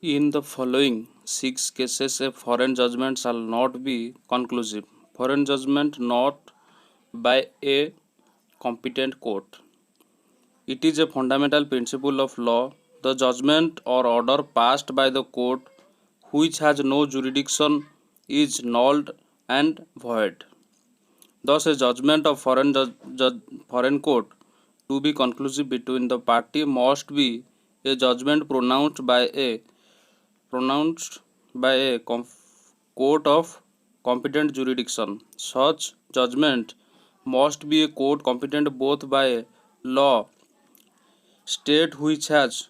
In the following six cases, a foreign judgment shall not be conclusive. Foreign judgment not by a competent court. It is a fundamental principle of law. The judgment or order passed by the court which has no jurisdiction is null and void. Thus, a judgment of foreign court to be conclusive between the party must be a judgment pronounced by a court of competent jurisdiction. Such judgment must be a court competent both by law state which has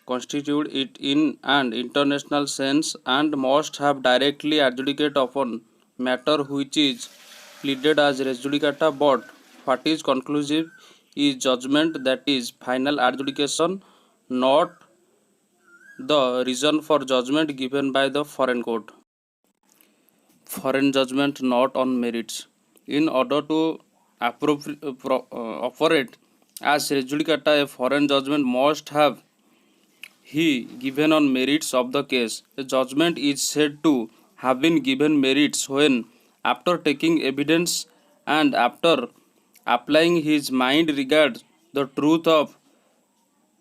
constituted it in an international sense and must have directly adjudicate upon matter which is pleaded as res judicata. But what is conclusive is judgment that is final adjudication, not the reason for judgment given by the foreign court. Foreign judgment not on merits. In order to operate as res judicata, a foreign judgment must have he given on merits of the case. A judgment is said to have been given merits when, after taking evidence and after applying his mind regards the truth of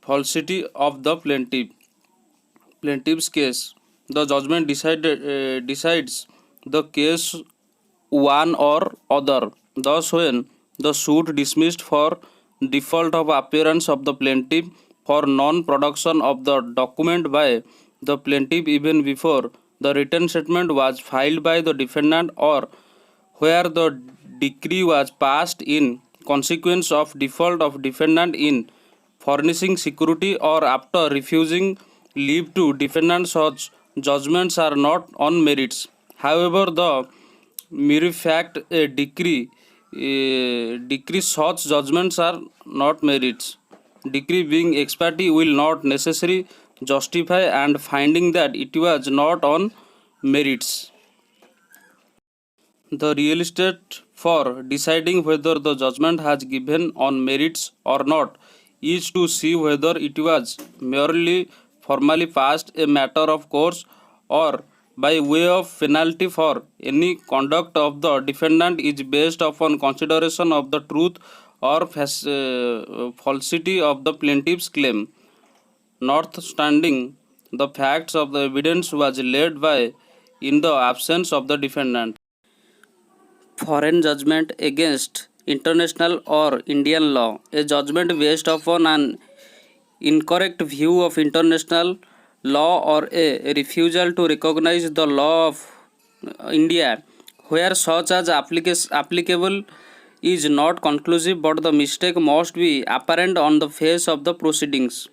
falsity of the plaintiff's case, the judgment decides the case one or other. Thus, when the suit dismissed for default of appearance of the plaintiff, for non-production of the document by the plaintiff even before the written statement was filed by the defendant, or where the decree was passed in consequence of default of defendant in furnishing security, or after refusing leave to defendant, such judgments are not on merits. However, the mere fact a decree such judgments are not merits. Decree being ex parte will not necessarily justify and finding that it was not on merits. The real estate for deciding whether the judgment has given on merits or not is to see whether it was merely formally passed, a matter of course, or by way of penalty for any conduct of the defendant is based upon consideration of the truth or falsity of the plaintiff's claim. Notwithstanding the facts of the evidence was laid by in the absence of the defendant. Foreign judgment against international or Indian law. A judgment based upon an incorrect view of international law or a refusal to recognize the law of India, where such as applicable is not conclusive, but the mistake must be apparent on the face of the proceedings.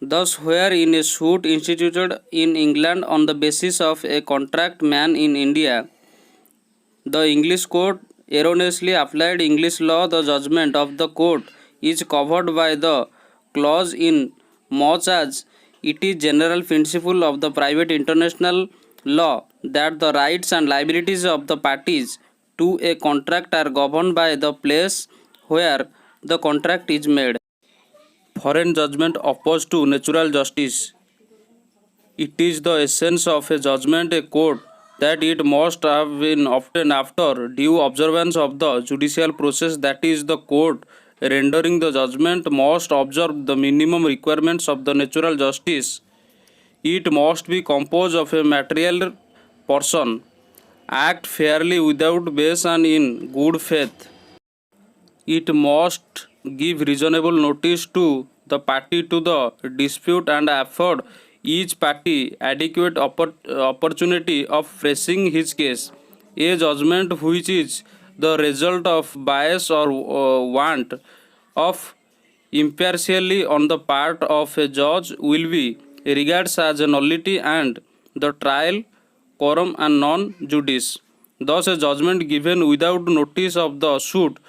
Thus, where in a suit instituted in England on the basis of a contract man in India, the English court erroneously applied English law, the judgment of the court is covered by the clause in much as it is general principle of the private international law that the rights and liabilities of the parties to a contract are governed by the place where the contract is made. Foreign judgment opposed to natural justice. It is the essence of a judgment a court that it must have been obtained after due observance of the judicial process, that is, the court rendering the judgment must observe the minimum requirements of the natural justice. It must be composed of a material person, act fairly without base and in good faith. It must give reasonable notice to the party to the dispute and afford each party adequate opportunity of pressing his case. A judgment which is the result of bias or want of impartiality on the part of a judge will be regarded as a nullity and the trial quorum and non judice. Thus, a judgment given without notice of the suit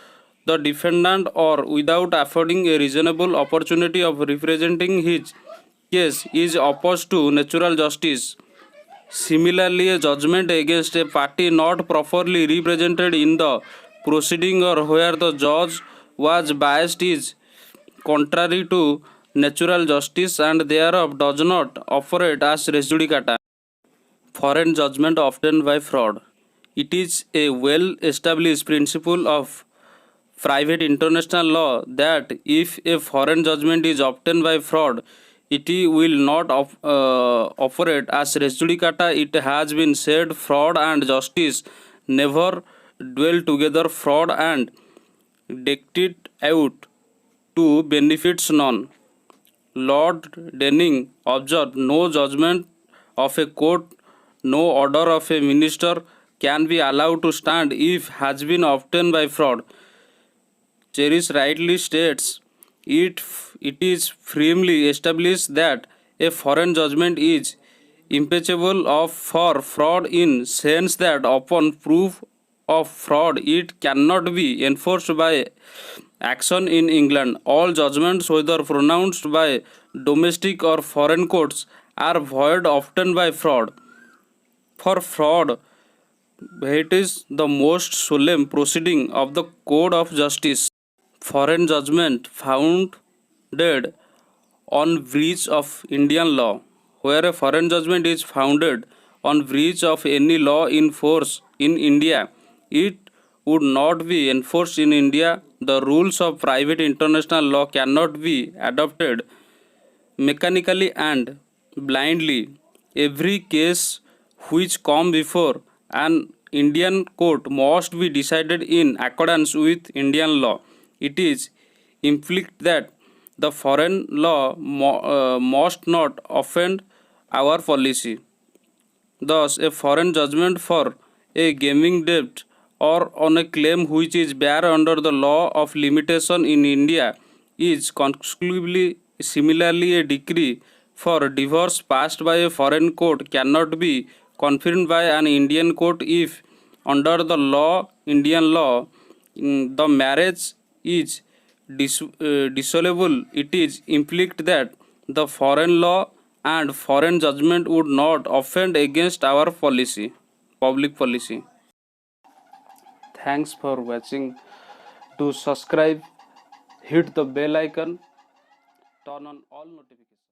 the defendant or without affording a reasonable opportunity of representing his case is opposed to natural justice. Similarly, a judgment against a party not properly represented in the proceeding or where the judge was biased is contrary to natural justice and thereof does not operate as res judicata. Foreign judgment obtained by fraud. It is a well established principle of private international law that if a foreign judgment is obtained by fraud, it will not operate as res judicata. It has been said, fraud and justice never dwell together. Fraud and dictate out to benefits none. Lord Denning observed, no judgment of a court, no order of a minister can be allowed to stand if has been obtained by fraud. Cherish rightly states, it is firmly established that a foreign judgment is impeachable of for fraud in sense that upon proof of fraud it cannot be enforced by action in England. All judgments, whether pronounced by domestic or foreign courts, are void often by fraud. For fraud, it is the most solemn proceeding of the code of justice. Foreign judgment founded on breach of Indian law. Where a foreign judgment is founded on breach of any law in force in India, it would not be enforced in India. The rules of private international law cannot be adopted mechanically and blindly. Every case which come before an Indian court must be decided in accordance with Indian law. It is implied that the foreign law must not offend our policy. Thus, a foreign judgment for a gaming debt or on a claim which is bare under the law of limitation in India is conclusively similarly a decree for divorce passed by a foreign court cannot be confirmed by an Indian court if under the law Indian law the marriage is dissoluble. It is implied that the foreign law and foreign judgment would not offend against our policy, public policy. Thanks for watching. To subscribe, hit the bell icon, turn on all notifications.